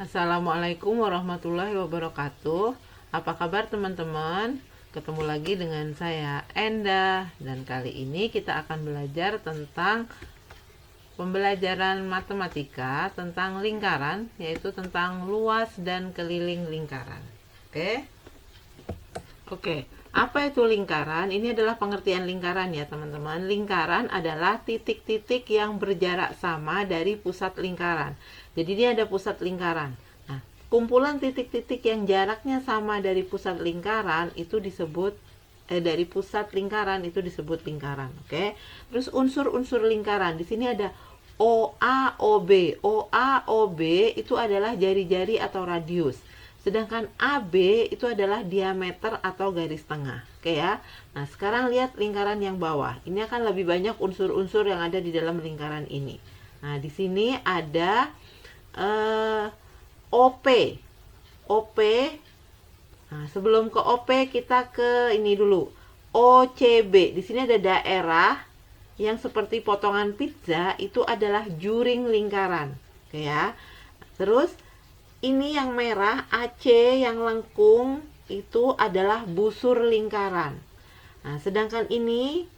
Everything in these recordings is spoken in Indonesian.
Assalamualaikum warahmatullahi wabarakatuh. Apa kabar teman-teman? Ketemu lagi dengan saya Enda, dan kali ini kita akan belajar tentang pembelajaran matematika tentang lingkaran, yaitu tentang luas dan keliling lingkaran. Oke? Oke, apa itu lingkaran? Ini adalah pengertian lingkaran ya teman-teman. Lingkaran adalah titik-titik yang berjarak sama dari pusat lingkaran. Jadi dia ada pusat lingkaran. Nah, kumpulan titik-titik yang jaraknya sama dari pusat lingkaran itu disebut dari pusat lingkaran itu disebut lingkaran. Oke. Terus unsur-unsur lingkaran. Di sini ada OA, OB. OA, OB itu adalah jari-jari atau radius. Sedangkan AB itu adalah diameter atau garis tengah. Oke ya. Nah, sekarang lihat lingkaran yang bawah. Ini akan lebih banyak unsur-unsur yang ada di dalam lingkaran ini. Nah, di sini ada OP. OP. Nah, sebelum ke OP kita ke ini dulu. OCB. Di sini ada daerah yang seperti potongan pizza, itu adalah juring lingkaran. Oke ya. Terus ini yang merah, AC yang lengkung, itu adalah busur lingkaran. Nah, sedangkan ini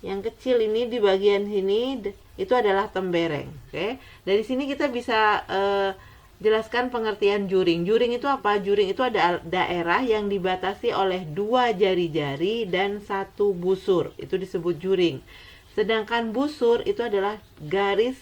yang kecil ini di bagian sini itu adalah tembereng. Oke. Dari sini kita bisa jelaskan pengertian juring. Juring itu apa? Juring itu ada daerah yang dibatasi oleh dua jari-jari dan satu busur. Itu disebut juring. Sedangkan busur itu adalah garis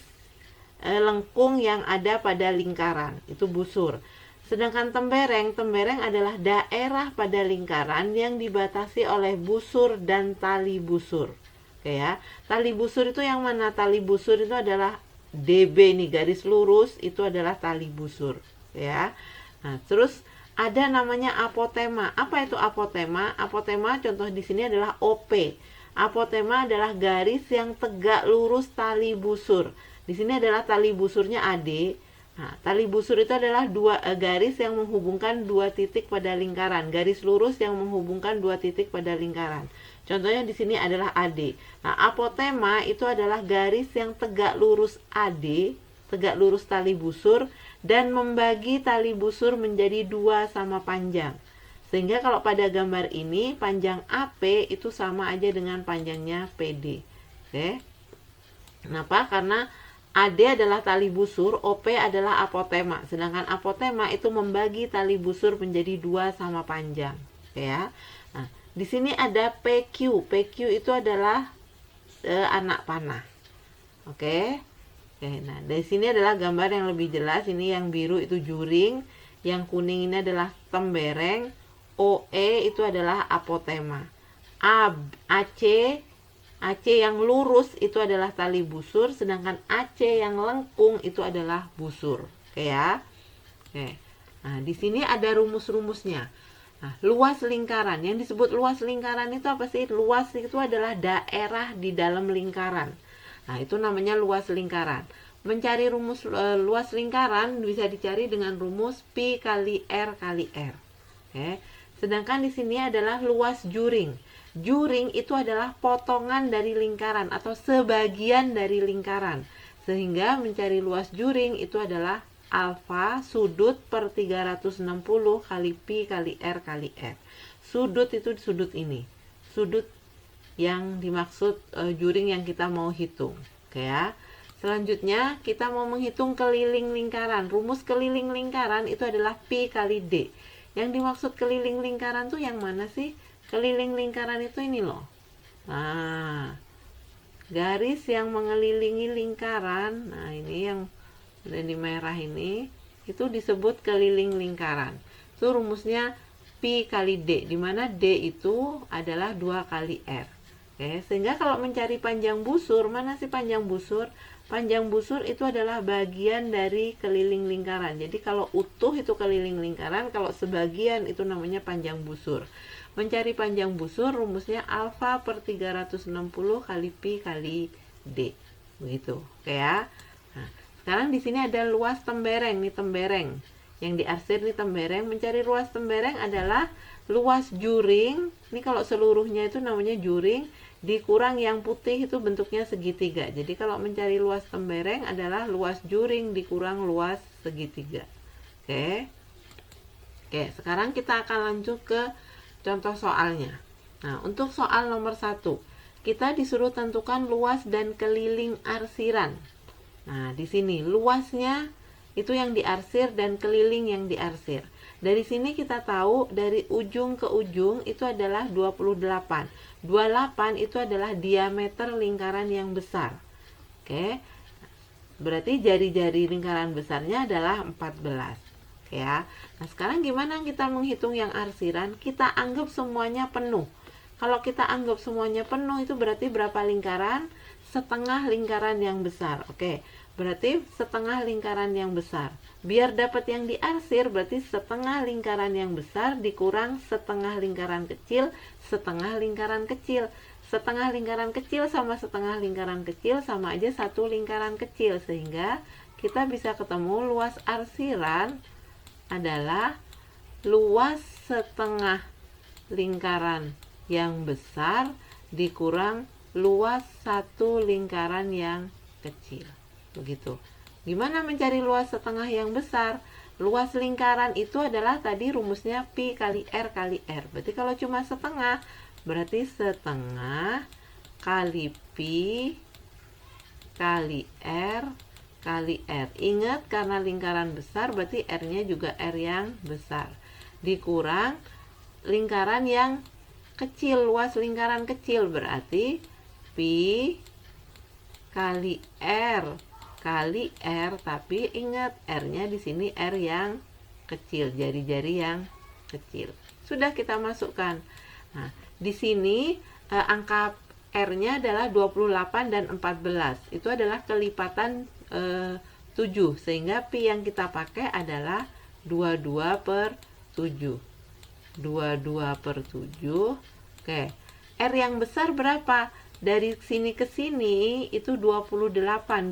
lengkung yang ada pada lingkaran, itu busur. Sedangkan tembereng adalah daerah pada lingkaran yang dibatasi oleh busur dan tali busur. Oke ya. Tali busur itu yang mana? Tali busur itu adalah DB nih, garis lurus itu adalah tali busur, ya. Nah, terus ada namanya apotema. Apa itu apotema? Apotema contoh di sini adalah OP. Apotema adalah garis yang tegak lurus tali busur. Di sini adalah tali busurnya AD. Nah, tali busur itu adalah dua garis yang menghubungkan dua titik pada lingkaran, garis lurus yang menghubungkan dua titik pada lingkaran. Contohnya di sini adalah AD. Nah, apotema itu adalah garis yang tegak lurus AD, tegak lurus tali busur, dan membagi tali busur menjadi dua sama panjang. Sehingga kalau pada gambar ini panjang AP itu sama aja dengan panjangnya PD. Oke. Kenapa? Karena AD adalah tali busur, OP adalah apotema. Sedangkan apotema itu membagi tali busur menjadi dua sama panjang. Ya. Nah, di sini ada PQ. PQ itu adalah anak panah. Oke. Oke, nah dari sini adalah gambar yang lebih jelas. Ini yang biru itu juring, yang kuning ini adalah tembereng, OE itu adalah apotema. AC yang lurus itu adalah tali busur, sedangkan AC yang lengkung itu adalah busur. Oke ya. Oke. Nah, di sini ada rumus-rumusnya. Nah, luas lingkaran. Yang disebut luas lingkaran itu apa sih? Luas itu adalah daerah di dalam lingkaran. Nah, itu namanya luas lingkaran. Mencari rumus luas lingkaran bisa dicari dengan rumus Pi kali R kali R. Oke. Sedangkan di sini adalah luas juring. Juring itu adalah potongan dari lingkaran atau sebagian dari lingkaran. Sehingga mencari luas juring itu adalah alfa sudut per 360 kali pi kali r kali r. Sudut itu sudut ini. Sudut yang dimaksud juring yang kita mau hitung. Oke ya. Selanjutnya kita mau menghitung keliling lingkaran. Rumus keliling lingkaran itu adalah pi kali d. Yang dimaksud keliling lingkaran tuh yang mana sih? Keliling lingkaran itu ini loh. Nah, garis yang mengelilingi lingkaran, nah ini yang di merah ini, itu disebut keliling lingkaran. Itu rumusnya Pi kali D, di mana D itu adalah 2 kali R. Oke, sehingga kalau mencari panjang busur, mana sih panjang busur? Panjang busur itu adalah bagian dari keliling lingkaran. Jadi kalau utuh itu keliling lingkaran, kalau sebagian itu namanya panjang busur. Mencari panjang busur rumusnya alfa per 360 kali pi kali d. Begitu. Oke ya. Nah, sekarang di sini ada luas tembereng, nih tembereng. Yang diarsir nih tembereng. Mencari luas tembereng adalah luas juring. Ini kalau seluruhnya itu namanya juring. dikurang yang putih itu bentuknya segitiga. Jadi kalau mencari luas tembereng adalah luas juring dikurang luas segitiga. Oke. Oke, sekarang kita akan lanjut ke contoh soalnya. Nah, untuk soal nomor 1, kita disuruh tentukan luas dan keliling arsiran. Nah, di sini luasnya itu yang diarsir dan keliling yang diarsir. Dari sini kita tahu dari ujung ke ujung itu adalah 28. 28 itu adalah diameter lingkaran yang besar. Oke. Berarti jari-jari lingkaran besarnya adalah 14. Oke ya. Nah, sekarang gimana kita menghitung yang arsiran? Kita anggap semuanya penuh. Kalau kita anggap semuanya penuh itu berarti berapa lingkaran? Setengah lingkaran yang besar. Oke. Berarti setengah lingkaran yang besar. Biar dapat yang diarsir berarti setengah lingkaran yang besar dikurang setengah lingkaran kecil, setengah lingkaran kecil. Setengah lingkaran kecil sama setengah lingkaran kecil sama aja satu lingkaran kecil. Sehingga kita bisa ketemu luas arsiran adalah luas setengah lingkaran yang besar dikurang luas satu lingkaran yang kecil. Begitu. Gimana mencari luas setengah yang besar? Luas lingkaran itu adalah tadi rumusnya pi kali R kali R. Berarti kalau cuma setengah, berarti setengah kali pi kali R kali R. Ingat karena lingkaran besar berarti R-nya juga R yang besar. Dikurang lingkaran yang kecil, luas lingkaran kecil berarti pi kali R kali R, tapi ingat R-nya di sini R yang kecil, jari-jari yang kecil. Sudah kita masukkan. Nah, di sini angka R-nya adalah 28 dan 14. Itu adalah kelipatan 7, sehingga pi yang kita pakai adalah 22 per 7. 22 per 7. Oke. R yang besar berapa? Dari sini ke sini itu 28.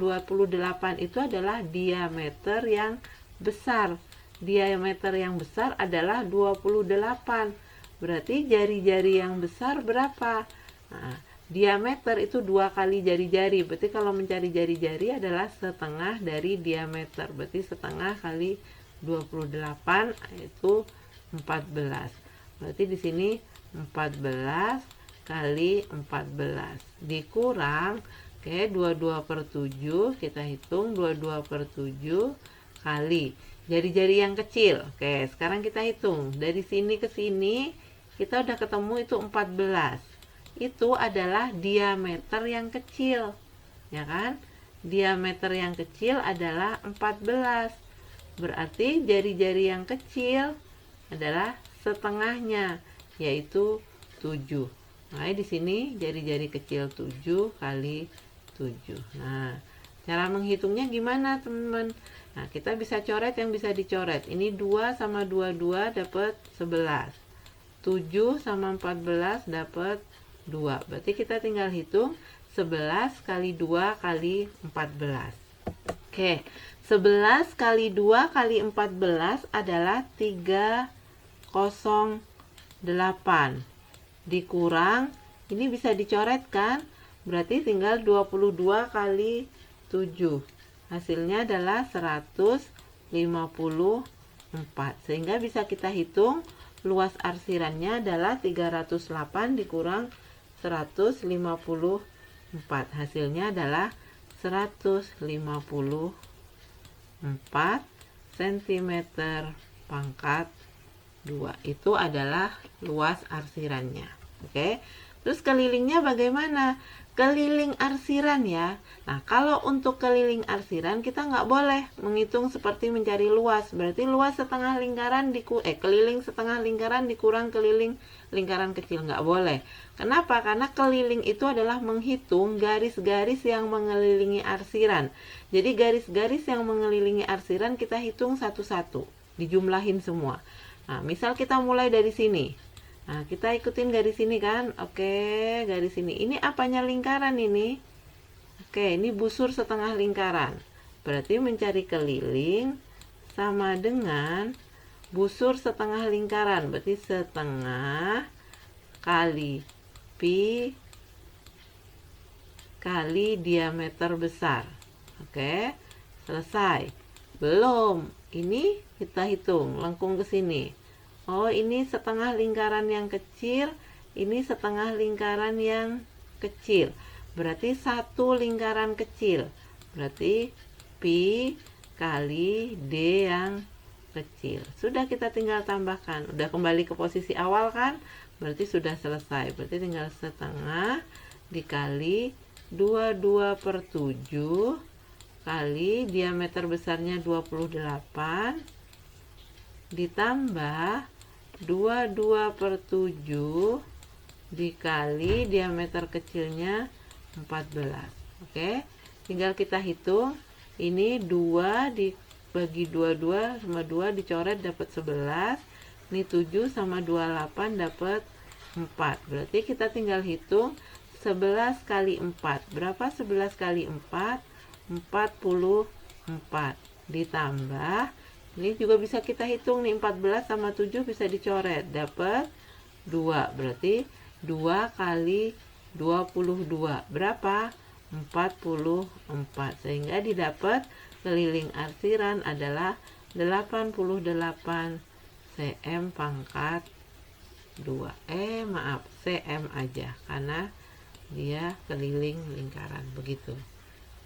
28 itu adalah diameter yang besar. Diameter yang besar adalah 28. Berarti jari-jari yang besar berapa? Nah, diameter itu 2 kali jari-jari. Berarti kalau mencari jari-jari adalah setengah dari diameter. Berarti setengah kali 28 itu 14. Berarti di sini 14 kali 14 dikurang 22 per 7, kita hitung 22 per 7 kali jari-jari yang kecil. Oke, sekarang kita hitung dari sini ke sini kita udah ketemu itu 14. Itu adalah diameter yang kecil, ya kan? Diameter yang kecil adalah 14. Berarti jari-jari yang kecil adalah setengahnya, yaitu 7. Nah, di sini jari-jari kecil 7 kali 7. Nah, cara menghitungnya gimana, teman-teman? Nah, kita bisa coret yang bisa dicoret. Ini 2 sama 22 dapat 11. 7 sama 14 dapat 2. Berarti kita tinggal hitung 11 kali 2 kali 14. Oke, 11 kali 2 kali 14 adalah 308. Dikurang, ini bisa dicoret kan? Berarti tinggal 22 kali 7. Hasilnya adalah 154. Sehingga bisa kita hitung luas arsirannya adalah 308 dikurang 154. Hasilnya adalah 154 cm pangkat 2. Itu adalah luas arsirannya. Oke. Terus kelilingnya bagaimana? Keliling arsiran ya. Nah, kalau untuk keliling arsiran kita nggak boleh menghitung seperti mencari luas. Berarti luas setengah lingkaran keliling setengah lingkaran dikurang keliling lingkaran kecil, nggak boleh. Kenapa? Karena keliling itu adalah menghitung garis-garis yang mengelilingi arsiran. Jadi garis-garis yang mengelilingi arsiran kita hitung satu-satu, dijumlahin semua. Nah, misal kita mulai dari sini. Nah, kita ikutin garis ini kan. Oke, garis ini. Ini apanya lingkaran ini? Oke, ini busur setengah lingkaran. Berarti mencari keliling sama dengan busur setengah lingkaran. Berarti setengah kali pi kali diameter besar. Oke, selesai. Belum, ini kita hitung, lengkung ke sini. Oh, ini setengah lingkaran yang kecil, ini setengah lingkaran yang kecil. Berarti satu lingkaran kecil. Berarti pi kali D yang kecil. Sudah, kita tinggal tambahkan. Udah kembali ke posisi awal kan? Berarti sudah selesai. Berarti tinggal setengah dikali 22/7 kali diameter besarnya 28 ditambah 22/7 dikali diameter kecilnya 14. Oke, tinggal kita hitung. Ini 2 dibagi 22 sama 2 dicoret dapat 11. Ini 7 sama 28 dapat 4. Berarti kita tinggal hitung 11 kali 4. Berapa 11 kali 4? 44. Ditambah, ini juga bisa kita hitung nih, 14 sama 7 bisa dicoret, dapat 2. Berarti 2 kali 22. Berapa? 44. Sehingga didapat keliling arsiran adalah 88 cm pangkat 2. Maaf, cm aja, karena dia keliling lingkaran. Begitu.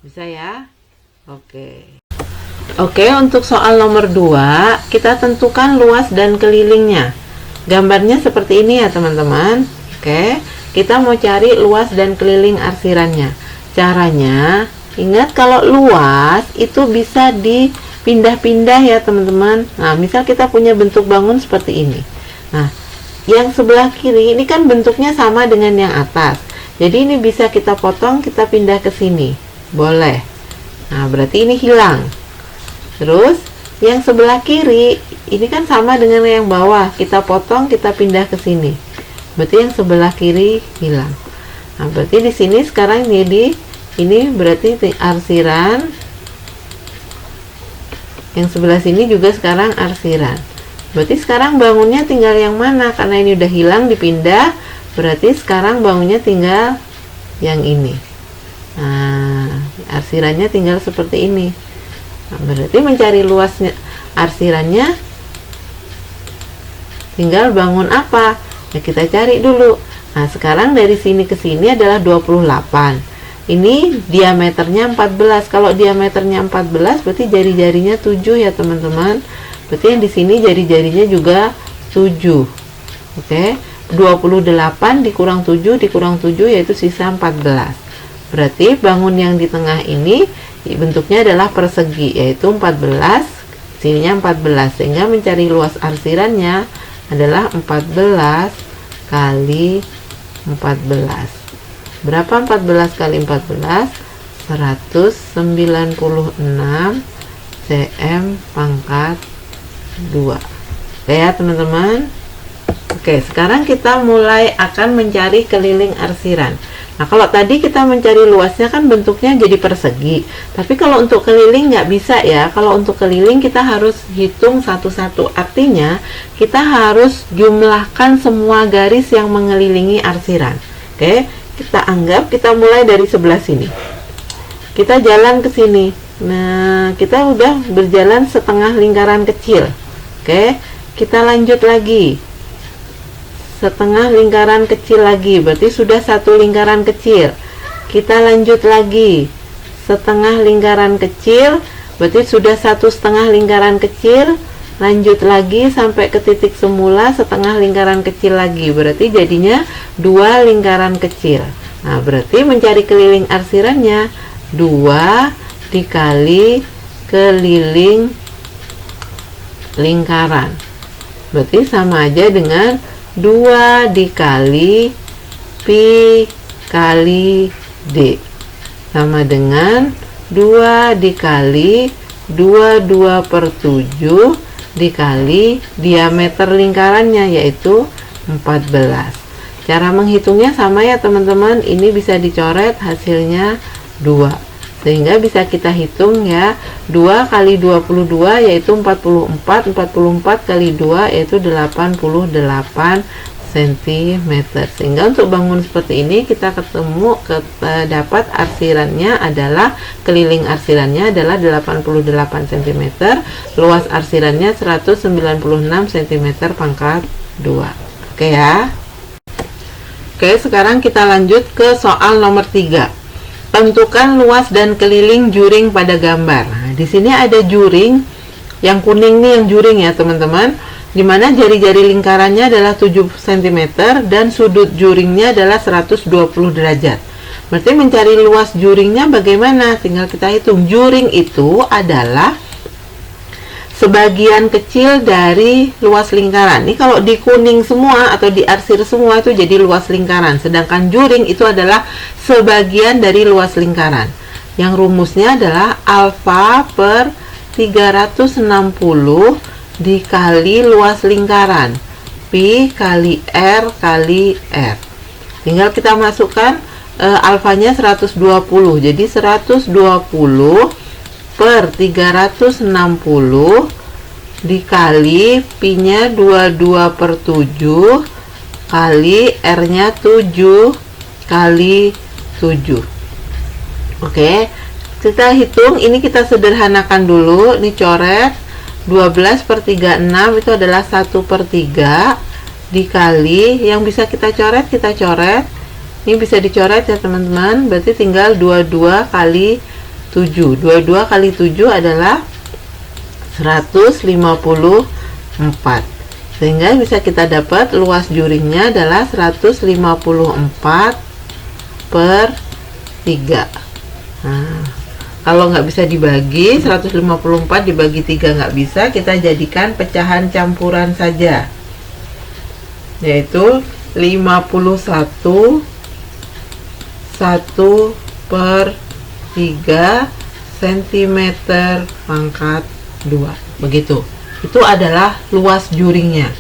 Bisa ya? Oke. Oke, untuk soal nomor 2, kita tentukan luas dan kelilingnya. Gambarnya seperti ini ya, teman-teman. Oke, kita mau cari luas dan keliling arsirannya. Caranya, ingat kalau luas itu bisa dipindah-pindah ya, teman-teman. Nah, misal kita punya bentuk bangun seperti ini. Nah, yang sebelah kiri ini kan bentuknya sama dengan yang atas. Jadi ini bisa kita potong, kita pindah ke sini. Boleh. Nah, berarti ini hilang. Terus, yang sebelah kiri ini kan sama dengan yang bawah. Kita potong, kita pindah ke sini. Berarti yang sebelah kiri hilang. Nah, berarti di sini sekarang ini berarti arsiran. Yang sebelah sini juga sekarang arsiran. Berarti sekarang bangunnya tinggal yang mana? Karena ini udah hilang, dipindah. Berarti sekarang bangunnya tinggal yang ini. Nah, arsirannya tinggal seperti ini. Nah, berarti mencari luasnya arsirannya tinggal bangun apa? Ya, kita cari dulu. Nah, sekarang dari sini ke sini adalah 28. Ini diameternya 14. Kalau diameternya 14 berarti jari-jarinya 7 ya, teman-teman. Berarti yang di sini jari-jarinya juga 7. Oke, 28 dikurang 7 yaitu sisa 14. Berarti bangun yang di tengah ini bentuknya adalah persegi, yaitu 14, sininya 14. Sehingga mencari luas arsirannya adalah 14 kali 14. Berapa 14 kali 14? 196 cm pangkat 2. Oke ya, teman-teman. Oke, sekarang kita mulai akan mencari keliling arsiran. Nah, kalau tadi kita mencari luasnya kan bentuknya jadi persegi. Tapi kalau untuk keliling nggak bisa ya. Kalau untuk keliling kita harus hitung satu-satu. Artinya, kita harus jumlahkan semua garis yang mengelilingi arsiran. Oke, kita anggap kita mulai dari sebelah sini. Kita jalan ke sini. Nah, kita udah berjalan setengah lingkaran kecil. Oke, kita lanjut lagi. Setengah lingkaran kecil lagi, berarti sudah satu lingkaran kecil. Kita lanjut lagi, setengah lingkaran kecil, berarti sudah 1,5 lingkaran kecil. Lanjut lagi sampai ke titik semula, setengah lingkaran kecil lagi, berarti jadinya 2 lingkaran kecil. Nah, berarti mencari keliling arsirannya 2 dikali keliling lingkaran, berarti sama aja dengan 2 dikali pi kali D, sama dengan 2 dikali 22/7 dikali diameter lingkarannya, yaitu 14. Cara menghitungnya sama ya, teman-teman. Ini bisa dicoret, hasilnya 2. Sehingga bisa kita hitung ya, 2 kali 22 yaitu 44, 44 kali 2 yaitu 88 cm cm. Sehingga untuk bangun seperti ini kita dapat arsirannya adalah, keliling arsirannya adalah 88 cm, luas arsirannya 196 cm pangkat 2. Oke ya. Oke, sekarang kita lanjut ke soal nomor 3. Tentukan luas dan keliling juring pada gambar. Nah, di sini ada juring, yang kuning nih yang juring ya teman-teman, dimana jari-jari lingkarannya adalah 7 cm dan sudut juringnya adalah 120 derajat. Berarti mencari luas juringnya bagaimana? Tinggal kita hitung. Juring itu adalah sebagian kecil dari luas lingkaran. Ini kalau di kuning semua atau diarsir semua itu jadi luas lingkaran. Sedangkan juring itu adalah sebagian dari luas lingkaran. Yang rumusnya adalah alfa per 360 dikali luas lingkaran, pi kali r kali r. Tinggal kita masukkan alfanya 120, jadi 120 per 360 dikali pi nya 22 per 7 kali r nya 7 kali 7. Oke, kita hitung. Ini kita sederhanakan dulu. Ini coret 12 per 36 itu adalah 1 per 3 dikali, yang bisa kita coret, ini bisa dicoret ya teman-teman, berarti tinggal 22 kali 7. 22 kali 7 adalah 154, sehingga bisa kita dapat luas juringnya adalah 154 per 3. Nah, kalau nggak bisa dibagi, 154 dibagi 3 nggak bisa, kita jadikan pecahan campuran saja, yaitu 51 1 per 3 cm pangkat 2. Begitu. Itu adalah luas juringnya.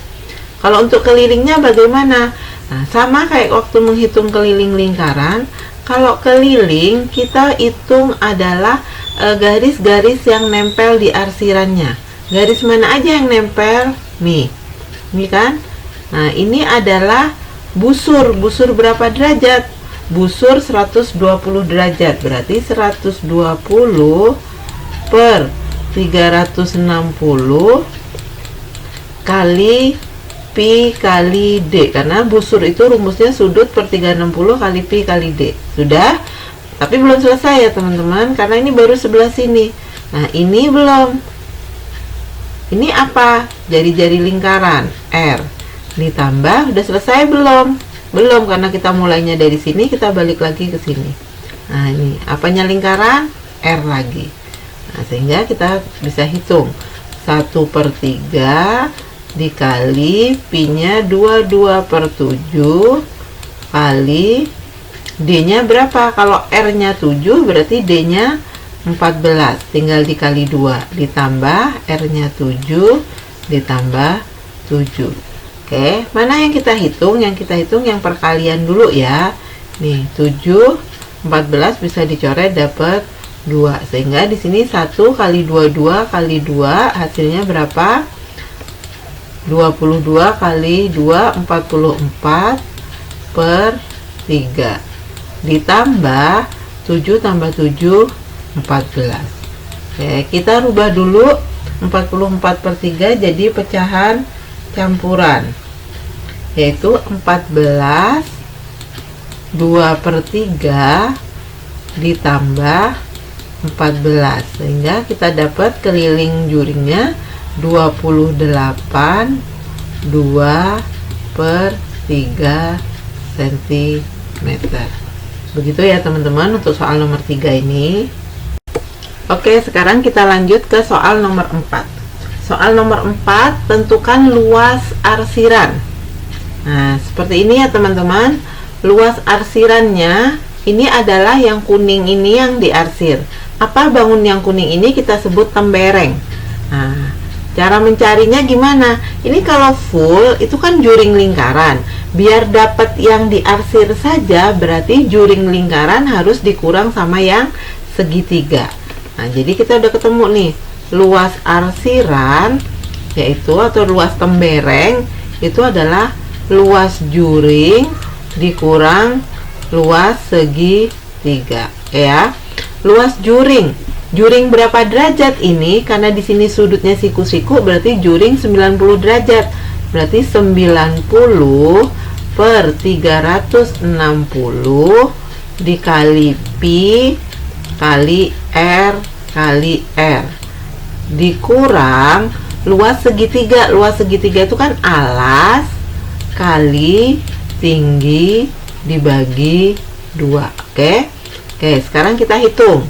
Kalau untuk kelilingnya bagaimana? Nah, sama kayak waktu menghitung keliling lingkaran. Kalau keliling kita hitung adalah garis-garis yang nempel di arsirannya. Garis mana aja yang nempel? Nih. Ini kan? Nah, ini adalah busur. Busur berapa derajat? Busur 120 derajat. Berarti 120 per 360 kali pi kali d, karena busur itu rumusnya sudut per 360 kali pi kali d. Sudah? Tapi belum selesai ya teman-teman, karena ini baru sebelah sini. Nah, ini belum. Ini apa? Jari-jari lingkaran R ditambah. Udah selesai belum? Belum, karena kita mulainya dari sini, kita balik lagi ke sini. Nah, ini apanya lingkaran? R lagi. Nah, sehingga kita bisa hitung 1 per 3 dikali pi nya 22 per 7 kali d nya berapa? Kalau r nya 7 berarti d nya 14, tinggal dikali 2 ditambah r nya 7 ditambah 7. Oke, mana yang kita hitung? Yang kita hitung yang perkalian dulu ya. Nih 7 14 bisa dicoret dapat 2, sehingga di sini 1 kali 22 kali 2 hasilnya berapa? 22 kali 2 44 per 3 ditambah 7 tambah 7 14. Oke, kita rubah dulu 44 per 3 jadi pecahan campuran, yaitu 14 2 per 3 ditambah 14, sehingga kita dapat keliling juringnya 28 2 per 3 cm. Begitu ya teman-teman untuk soal nomor 3 ini. Oke, sekarang kita lanjut ke soal nomor 4. Soal nomor 4, tentukan luas arsiran. Nah, seperti ini ya teman-teman. Luas arsirannya ini adalah yang kuning ini yang diarsir. Apa bangun yang kuning ini kita sebut tembereng. Nah, cara mencarinya gimana? Ini kalau full itu kan juring lingkaran. Biar dapat yang diarsir saja berarti juring lingkaran harus dikurang sama yang segitiga. Nah, jadi kita udah ketemu nih luas arsiran, yaitu atau luas tembereng itu adalah luas juring dikurang luas segitiga ya. Luas juring berapa derajat ini? Karena di sini sudutnya siku-siku, berarti juring 90 derajat. Berarti 90 per 360 dikali pi kali R kali R dikurang luas segitiga. Luas segitiga itu kan alas kali tinggi dibagi 2. Oke, sekarang kita hitung.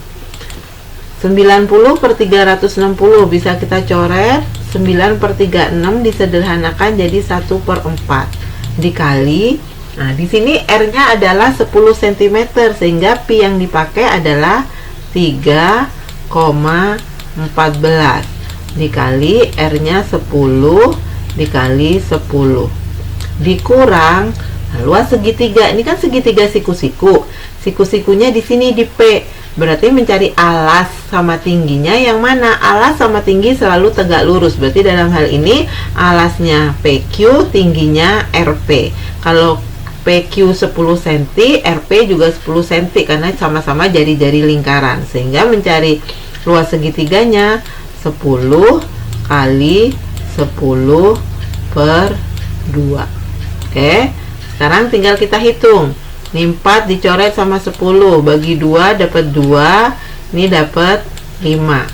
90 per 360 bisa kita coret. 9 per 36 disederhanakan jadi 1/4 dikali. Nah, di sini R-nya adalah 10 cm sehingga pi yang dipakai adalah 3,14 dikali R-nya 10 dikali 10 dikurang luas segitiga. Ini kan segitiga siku-siku. Siku-sikunya di sini di P. Berarti mencari alas sama tingginya yang mana? Alas sama tinggi selalu tegak lurus. Berarti dalam hal ini alasnya PQ, tingginya RP. Kalau PQ 10 cm, RP juga 10 cm karena sama-sama jari-jari lingkaran. Sehingga mencari luas segitiganya 10 kali 10 per 2. Oke, sekarang tinggal kita hitung. Ini 4 dicoret sama 10 bagi 2 dapat 2, ini dapat 5.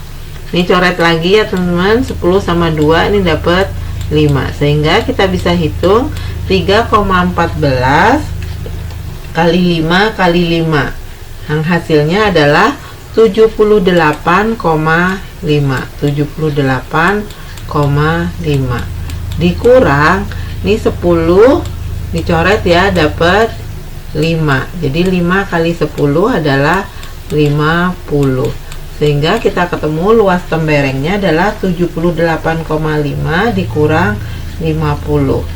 Ini coret lagi ya teman-teman, 10 sama 2 ini dapat 5. Sehingga kita bisa hitung 3,14 kali 5 kali 5. Yang hasilnya adalah 78,5. 78,5 dikurang ini 10 dicoret ya dapat 5. Jadi 5 kali 10 adalah 50. Sehingga kita ketemu luas temberengnya adalah 78,5 dikurang 50.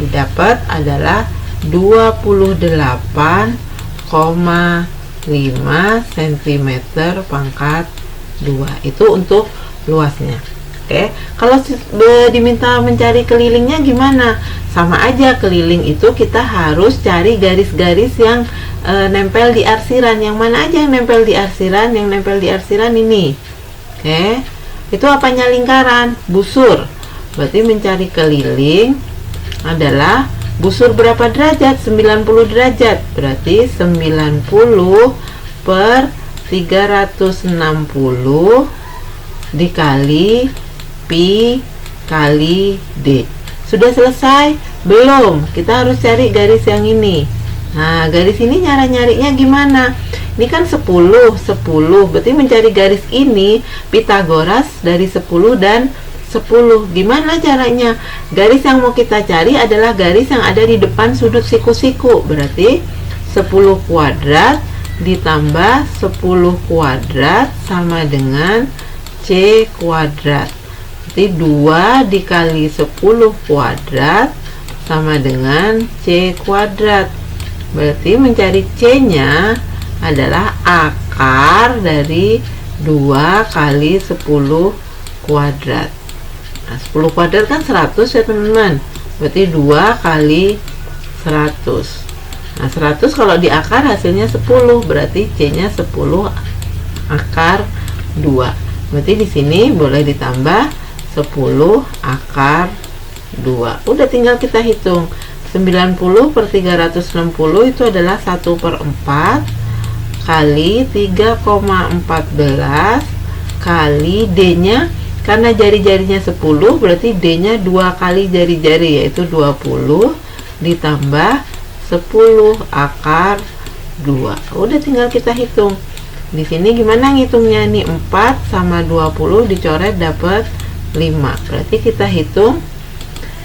Didapat adalah 28,5 cm pangkat 2. Itu untuk luasnya. Oke, kalau diminta mencari kelilingnya gimana? Sama aja, keliling itu kita harus cari garis-garis yang nempel di arsiran. Yang mana aja yang nempel di arsiran? Yang nempel di arsiran ini. Oke, itu apanya lingkaran? Busur. Berarti mencari keliling adalah busur berapa derajat? 90 derajat. Berarti 90 per 360 dikali pi kali D. Sudah selesai? Belum. Kita harus cari garis yang ini. Nah, garis ini nyarinya gimana? Ini kan 10, berarti mencari garis ini Pitagoras dari 10 dan 10. Gimana caranya? Garis yang mau kita cari adalah garis yang ada di depan sudut siku-siku. Berarti 10 kuadrat ditambah 10 kuadrat sama dengan C kuadrat. Berarti 2 dikali 10 kuadrat sama dengan C kuadrat. Berarti mencari C-nya adalah akar dari 2 kali 10 kuadrat. Nah, 10 kuadrat kan 100 ya teman-teman. Berarti 2 kali 100. Nah, 100 kalau di akar hasilnya 10. Berarti C-nya 10 akar 2. Berarti di sini boleh ditambah 10 akar 2. Udah tinggal kita hitung. 90 per 360 itu adalah 1/4 kali 3,14 kali D-nya, karena jari-jarinya 10 berarti D-nya 2 kali jari-jari yaitu 20 ditambah 10 akar 2. Udah tinggal kita hitung. Di sini gimana ngitungnya nih? 4 sama 20 dicoret dapat 5. Berarti kita hitung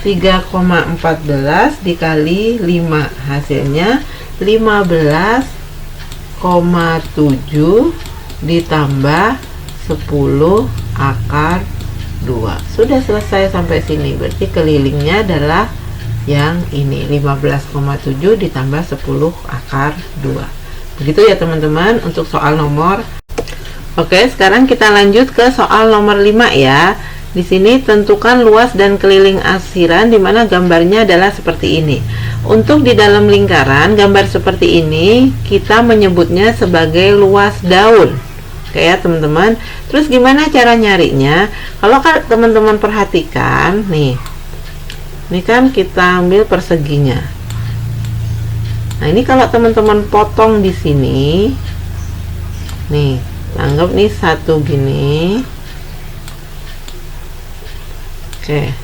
3,14 dikali 5. Hasilnya 15,7 ditambah 10 akar 2. Sudah selesai sampai sini. Berarti kelilingnya adalah yang ini, 15,7 ditambah 10 akar 2. Begitu ya teman-teman untuk soal nomor. Oke, sekarang kita lanjut ke soal nomor 5 ya. Di sini tentukan luas dan keliling arsiran, di mana gambarnya adalah seperti ini. Untuk di dalam lingkaran, gambar seperti ini kita menyebutnya sebagai luas daun. Oke ya teman-teman. Terus gimana cara nyarinya? Kalau teman-teman perhatikan nih, ini kan kita ambil perseginya. Nah ini kalau teman-teman potong di sini, nih, anggap nih satu gini. Oke.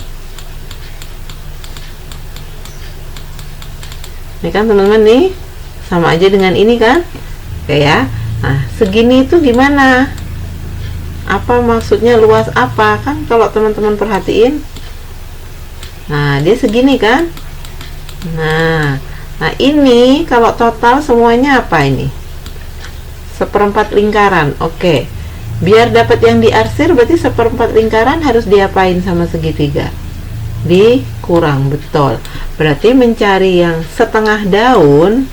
Ini kan teman-teman nih sama aja dengan ini kan? Oke ya. Nah, segini itu gimana? Apa maksudnya, luas apa? Kan kalau teman-teman perhatiin, nah dia segini kan? Nah ini kalau total semuanya apa ini? Seperempat lingkaran. Oke. Biar dapat yang diarsir berarti seperempat lingkaran harus diapain sama segitiga? Dikurang, betul. Berarti mencari yang setengah daun,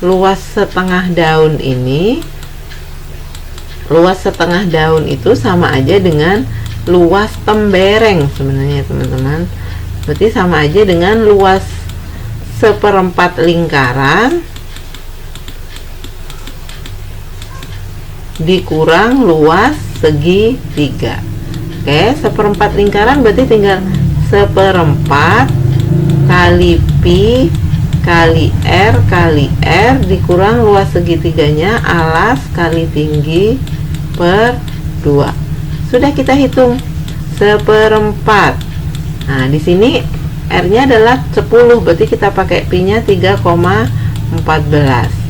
luas setengah daun ini, luas setengah daun itu sama aja dengan luas tembereng sebenarnya teman-teman. Berarti sama aja dengan luas seperempat lingkaran dikurang luas segitiga. Oke, seperempat lingkaran berarti tinggal seperempat kali pi kali r dikurang luas segitiganya alas kali tinggi per 2. Sudah kita hitung seperempat. Nah di sini r nya adalah 10, berarti kita pakai pi nya 3,14.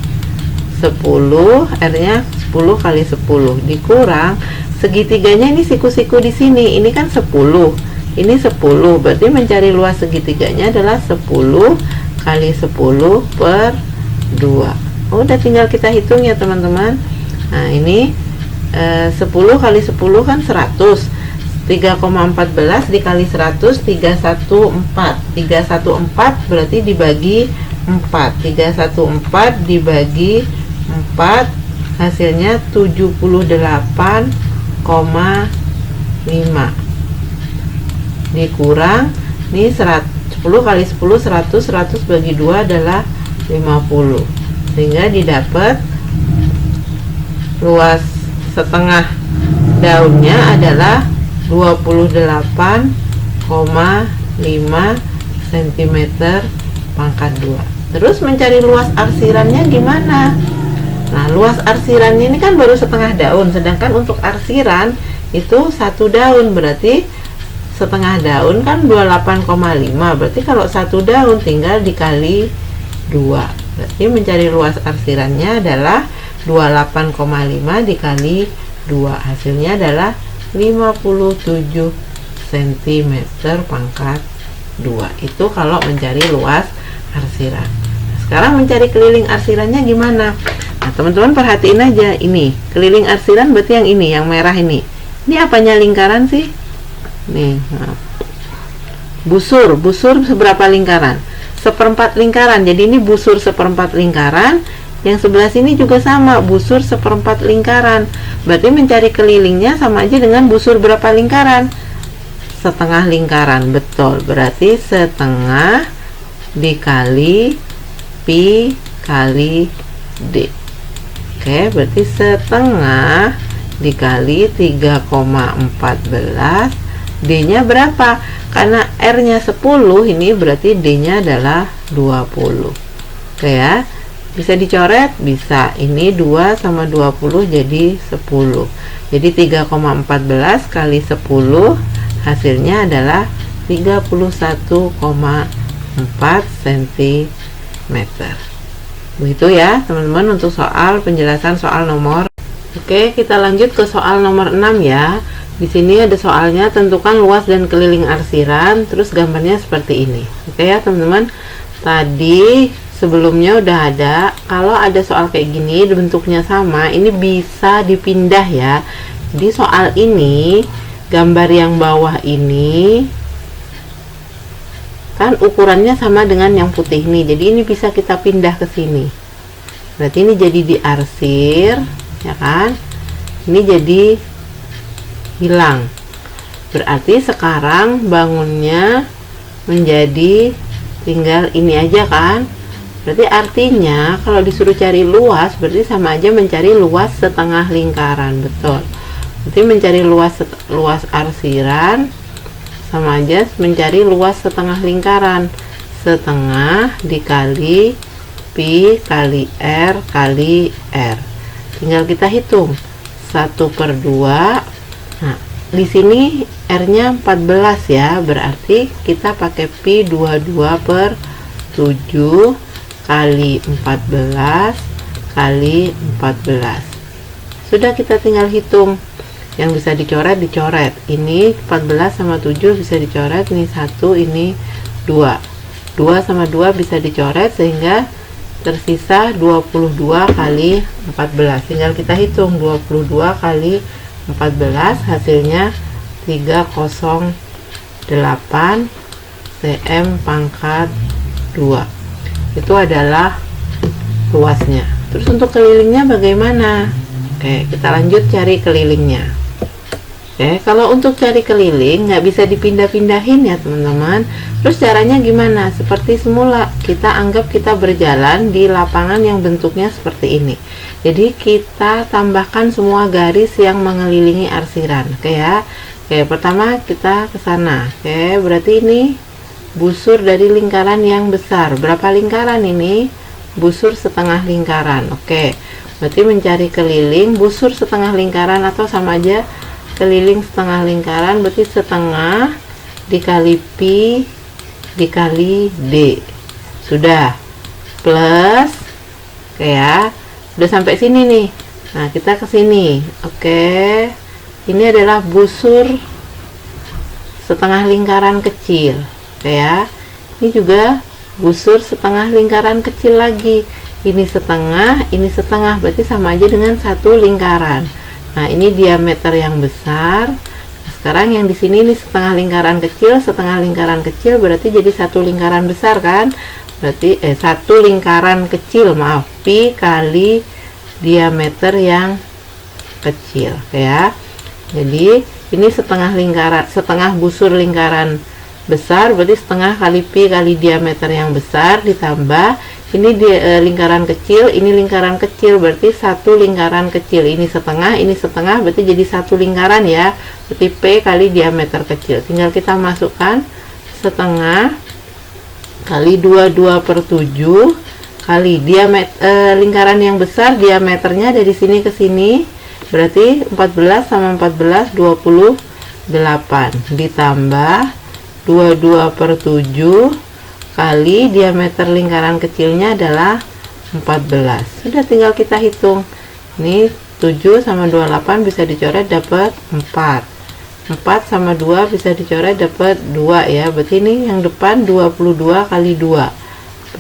10, r nya 10 kali 10 dikurang segitiganya, ini siku-siku di sini, ini kan 10, ini 10, berarti mencari luas segitiganya adalah 10 kali 10 per 2. Udah tinggal kita hitung ya teman-teman. Nah ini 10 kali 10 kan 100, 3,14 dikali 100 314 berarti dibagi 4, 314 dibagi 4 hasilnya 78,5 dikurang ini 10 kali 10 100 bagi 2 adalah 50, sehingga didapat luas setengah daunnya adalah 28,5 cm pangkat 2. Terus mencari luas arsirannya gimana? Nah, luas arsirannya ini kan baru setengah daun, sedangkan untuk arsiran itu satu daun, berarti setengah daun kan 28,5, berarti kalau satu daun tinggal dikali 2, berarti mencari luas arsirannya adalah 28,5 dikali 2, hasilnya adalah 57 cm pangkat 2. Itu kalau mencari luas arsiran. Sekarang mencari keliling arsirannya gimana? Nah teman-teman perhatiin aja, ini keliling arsiran berarti yang ini, yang merah ini apanya lingkaran sih? Nih, nah. busur seberapa lingkaran? Seperempat lingkaran, jadi ini busur seperempat lingkaran, yang sebelah sini juga sama, busur seperempat lingkaran, berarti mencari kelilingnya sama aja dengan busur berapa lingkaran? Setengah lingkaran, betul, berarti setengah dikali pi kali d. Oke, berarti setengah dikali 3,14, D nya berapa? Karena R nya 10, ini berarti D nya adalah 20. Oke ya, bisa dicoret? Bisa. Ini 2 sama 20 jadi 10. Jadi 3,14 kali 10 hasilnya adalah 31,4 cm. Begitu ya teman-teman untuk soal penjelasan soal nomor. Oke, kita lanjut ke soal nomor 6 ya. Di sini ada soalnya, tentukan luas dan keliling arsiran, terus gambarnya seperti ini. Oke ya teman-teman. Tadi sebelumnya udah ada, kalau ada soal kayak gini bentuknya sama, ini bisa dipindah ya. Di soal ini, gambar yang bawah ini kan ukurannya sama dengan yang putih nih, jadi ini bisa kita pindah ke sini. Berarti ini jadi diarsir, ya kan? Ini jadi hilang. Berarti sekarang bangunnya menjadi tinggal ini aja kan. Berarti artinya kalau disuruh cari luas berarti sama aja mencari luas setengah lingkaran. Betul. Berarti mencari luas arsiran sama aja mencari luas setengah lingkaran. Setengah dikali pi kali r kali r. Tinggal kita hitung 1/2. Nah, di sini r-nya 14 ya, berarti kita pakai pi 22/7 kali 14 kali 14. Sudah, kita tinggal hitung. Yang bisa dicoret dicoret. Ini 14 sama 7 bisa dicoret, ini 1, ini 2. 2 sama 2 bisa dicoret sehingga tersisa 22 kali 14. Tinggal kita hitung 22 kali 14, hasilnya 308 cm pangkat 2. Itu adalah luasnya. Terus untuk kelilingnya bagaimana? Oke, kita lanjut cari kelilingnya. Oke, kalau untuk cari keliling nggak bisa dipindah-pindahin ya teman-teman. Terus caranya gimana? Seperti semula, kita anggap kita berjalan di lapangan yang bentuknya seperti ini. Jadi kita tambahkan semua garis yang mengelilingi arsiran. Oke ya. Oke, pertama kita ke sana. Oke, berarti ini busur dari lingkaran yang besar. Berapa lingkaran ini? Busur setengah lingkaran. Oke, berarti mencari keliling busur setengah lingkaran atau sama aja keliling setengah lingkaran, berarti setengah dikali pi dikali d. Sudah, plus. Oke ya, udah sampai sini nih. Nah, kita ke sini. Oke, ini adalah busur setengah lingkaran kecil. Oke ya, ini juga busur setengah lingkaran kecil lagi. Ini setengah, berarti sama aja dengan satu lingkaran. Nah, ini diameter yang besar. Nah, sekarang yang di sini ini setengah lingkaran kecil berarti jadi satu lingkaran besar kan? Berarti satu lingkaran kecil, maaf, pi kali diameter yang kecil, ya. Jadi ini setengah busur lingkaran besar, berarti setengah kali pi kali diameter yang besar, ditambah ini lingkaran kecil, ini lingkaran kecil, berarti satu lingkaran kecil. Ini setengah, berarti jadi satu lingkaran ya, berarti p kali diameter kecil. Tinggal kita masukkan setengah kali 22/7 kali diameter lingkaran yang besar, diameternya dari sini ke sini, berarti 14 sama 14 28, ditambah 22/7 kali diameter lingkaran kecilnya adalah 14. Sudah, tinggal kita hitung. Ini 7 sama 28 bisa dicoret dapat 4. 4 sama 2 bisa dicoret dapat 2 ya. Berarti ini yang depan 22 kali 2.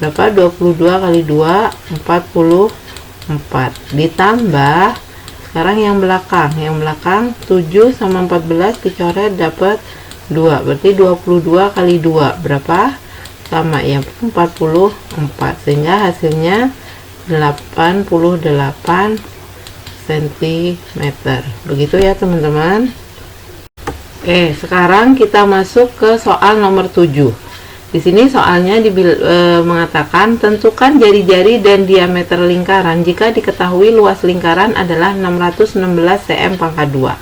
Berapa? 22 kali 2 44. Ditambah sekarang yang belakang 7 sama 14 dicoret dapat 2, berarti 22 kali 2 berapa? Sama ya, 44, sehingga hasilnya 88 cm. Begitu ya teman-teman. Oke, sekarang kita masuk ke soal nomor 7. Di sini soalnya mengatakan tentukan jari-jari dan diameter lingkaran jika diketahui luas lingkaran adalah 616 cm pangkat 2.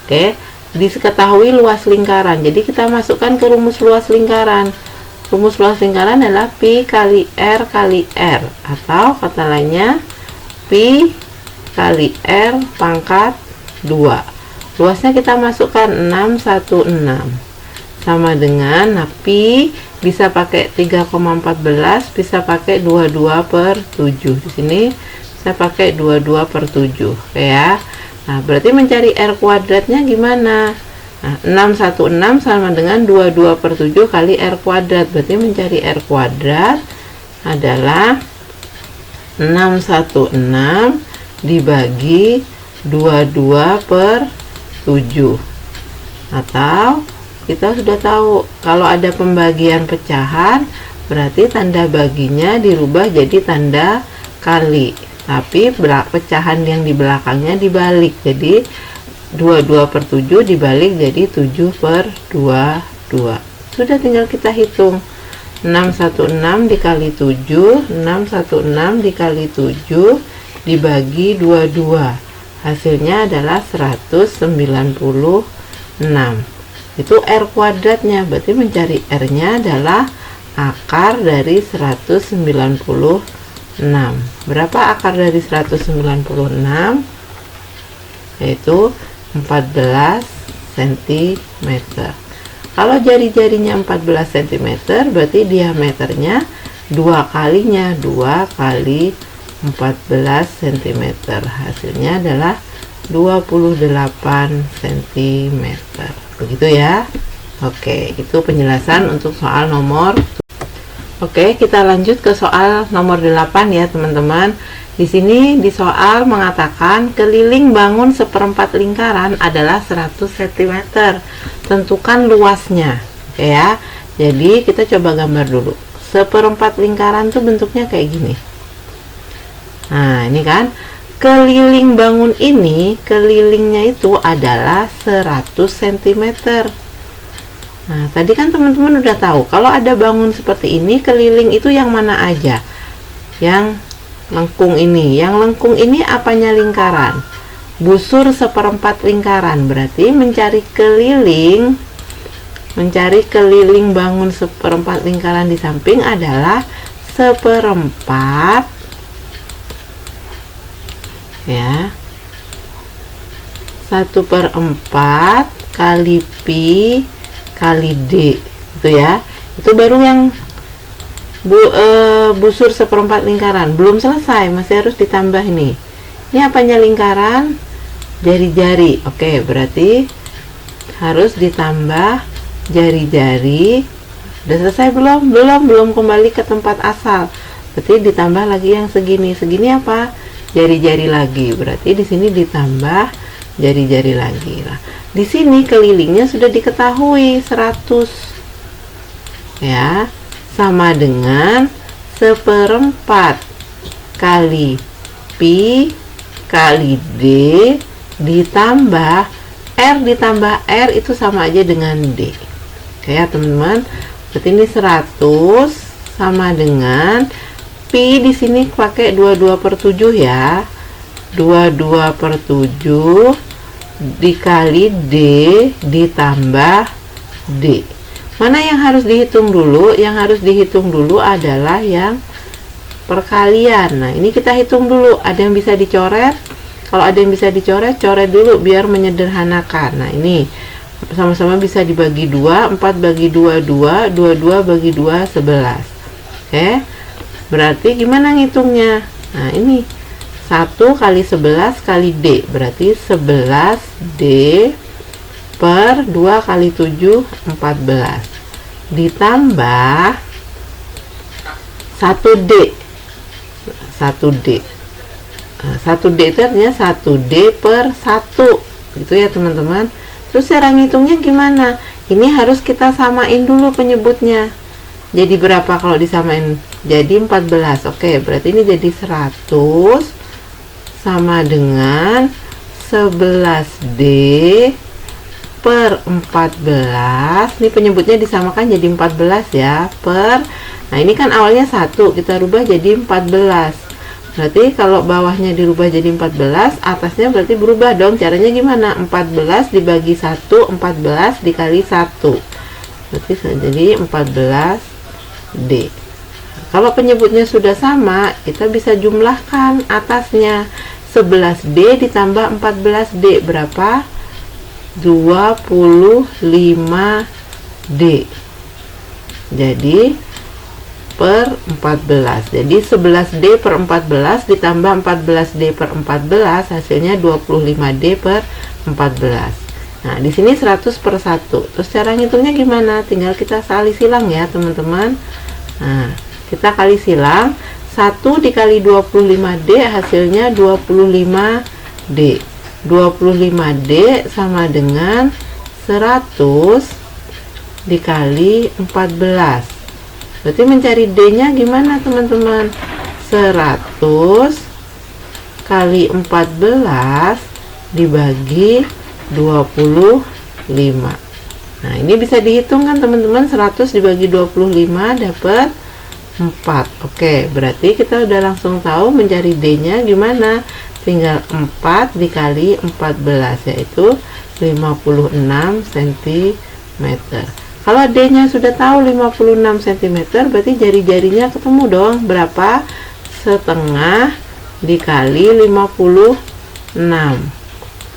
Oke, diketahui luas lingkaran. Jadi kita masukkan ke rumus luas lingkaran. Rumus luas lingkaran adalah pi kali r kali r, atau kata lainnya pi kali r pangkat 2. Luasnya kita masukkan 616 sama dengan pi bisa pakai 3,14, bisa pakai 22/7. Di sini saya pakai 22/7 ya. Nah, berarti mencari r kuadratnya gimana? Nah, 616 sama dengan 22/7 kali r kuadrat. Berarti mencari r kuadrat adalah 616 dibagi 22/7. Atau kita sudah tahu kalau ada pembagian pecahan berarti tanda baginya dirubah jadi tanda kali, tapi pecahan yang di belakangnya dibalik. Jadi 22/7 dibalik jadi 7/22. Sudah, tinggal kita hitung. 616 dikali 7, 616 dikali 7 dibagi 22. Hasilnya adalah 196. Itu R kuadratnya, berarti mencari R-nya adalah akar dari 196. Berapa akar dari 196? Yaitu 14 cm. Kalau jari-jarinya 14 cm, berarti diameternya 2 kalinya, 2 kali 14 cm. Hasilnya adalah 28 cm. Begitu ya. Oke, itu penjelasan untuk soal nomor. Oke, kita lanjut ke soal nomor 8 ya, teman-teman. Di sini di soal mengatakan keliling bangun seperempat lingkaran adalah 100 cm. Tentukan luasnya. Oke ya. Jadi kita coba gambar dulu. Seperempat lingkaran tuh bentuknya kayak gini. Nah, ini kan keliling bangun ini, kelilingnya itu adalah 100 cm. Nah, tadi kan teman-teman udah tahu kalau ada bangun seperti ini, keliling itu yang mana aja? Yang lengkung ini. Yang lengkung ini apanya lingkaran? Busur seperempat lingkaran. Berarti mencari keliling bangun seperempat lingkaran di samping adalah seperempat ya, 1/4 kali pi kali d, itu ya. Itu baru yang busur seperempat lingkaran. Belum selesai, masih harus ditambah ini. Ini apanya lingkaran? Jari-jari. Oke, berarti harus ditambah jari-jari. Udah selesai belum? Belum kembali ke tempat asal. Berarti ditambah lagi yang segini. Segini apa? Jari-jari lagi. Berarti di sini ditambah jari-jari lagi. Nah, di sini kelilingnya sudah diketahui 100 ya, sama dengan seperempat kali pi kali d ditambah r itu sama aja dengan d. Oke ya teman-teman. Berarti ini 100 sama dengan pi, di sini pakai 22/7 ya. 22/7 dikali d ditambah d. Mana yang harus dihitung dulu? Yang harus dihitung dulu adalah yang perkalian. Nah, ini kita hitung dulu. Ada yang bisa dicoret? Kalau ada yang bisa dicoret, coret dulu biar menyederhanakan. Nah, ini sama-sama bisa dibagi 2, 4 bagi 2, 2, 22 bagi 2, 11. Oke. Berarti gimana ngitungnya? Nah, ini 1 kali 11 kali D. Berarti 11D per 2 kali 7, 14. Ditambah 1D. 1D. Nah, 1D itu artinya 1D per 1. Gitu ya teman-teman. Terus cara ngitungnya gimana? Ini harus kita samain dulu penyebutnya. Jadi berapa kalau disamain? Jadi 14. Oke, berarti ini jadi 100 sama dengan 11D per 14. Ini penyebutnya disamakan jadi 14 ya, per. Nah, ini kan awalnya 1, kita rubah jadi 14. Berarti kalau bawahnya dirubah jadi 14, atasnya berarti berubah dong. Caranya gimana? 14 dibagi 1, 14 dikali 1. Berarti jadi 14D. Kalau penyebutnya sudah sama, kita bisa jumlahkan atasnya. 11D ditambah 14D berapa? 25D. Jadi per 14. Jadi 11D per 14 ditambah 14D per 14 hasilnya 25D per 14. Nah, di sini 100 per 1. Terus cara ngitungnya gimana? Tinggal kita kali silang ya, teman-teman. Nah, kita kali silang. 1 dikali 25D hasilnya 25D. 25D sama dengan 100 dikali 14. Berarti mencari D-nya gimana, teman-teman? 100 kali 14 dibagi 25. Nah, ini bisa dihitung kan teman-teman, 100 dibagi 25 dapat 4. Oke, berarti kita udah langsung tahu mencari D-nya gimana. Tinggal 4 dikali 14, yaitu 56 cm. Kalau D-nya sudah tahu 56 cm, berarti jari-jarinya ketemu dong. Berapa? Setengah dikali 56.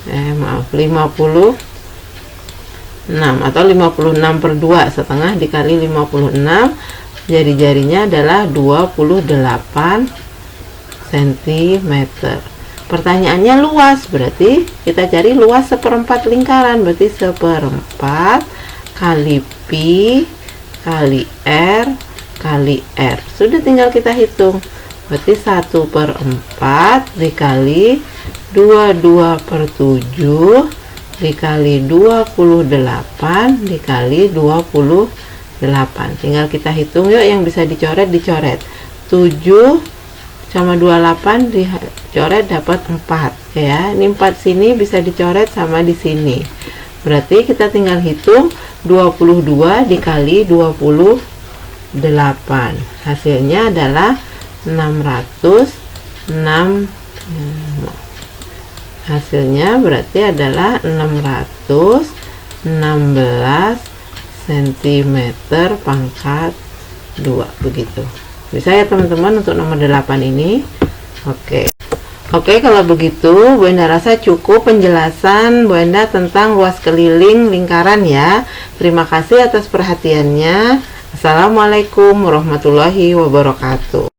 56 atau 56 per 2, setengah dikali 56, jari-jarinya adalah 28 cm. Pertanyaannya luas, berarti kita cari luas seperempat lingkaran, berarti seperempat kali pi kali r kali r. Sudah, tinggal kita hitung, berarti 1/4 dikali 22 per 7 dikali 28 dikali 28. Tinggal kita hitung yuk, yang bisa dicoret 7 sama 28 dicoret dapat 4 ya. Ini 4 sini bisa dicoret sama di sini. Berarti kita tinggal hitung 22 dikali 28. Hasilnya adalah 606. Hasilnya berarti adalah 616 cm pangkat 2, begitu. Bisa ya teman-teman untuk nomor 8 ini. Oke, kalau begitu Bu Enda rasa cukup penjelasan Bu Enda tentang luas keliling lingkaran ya. Terima kasih atas perhatiannya. Assalamualaikum warahmatullahi wabarakatuh.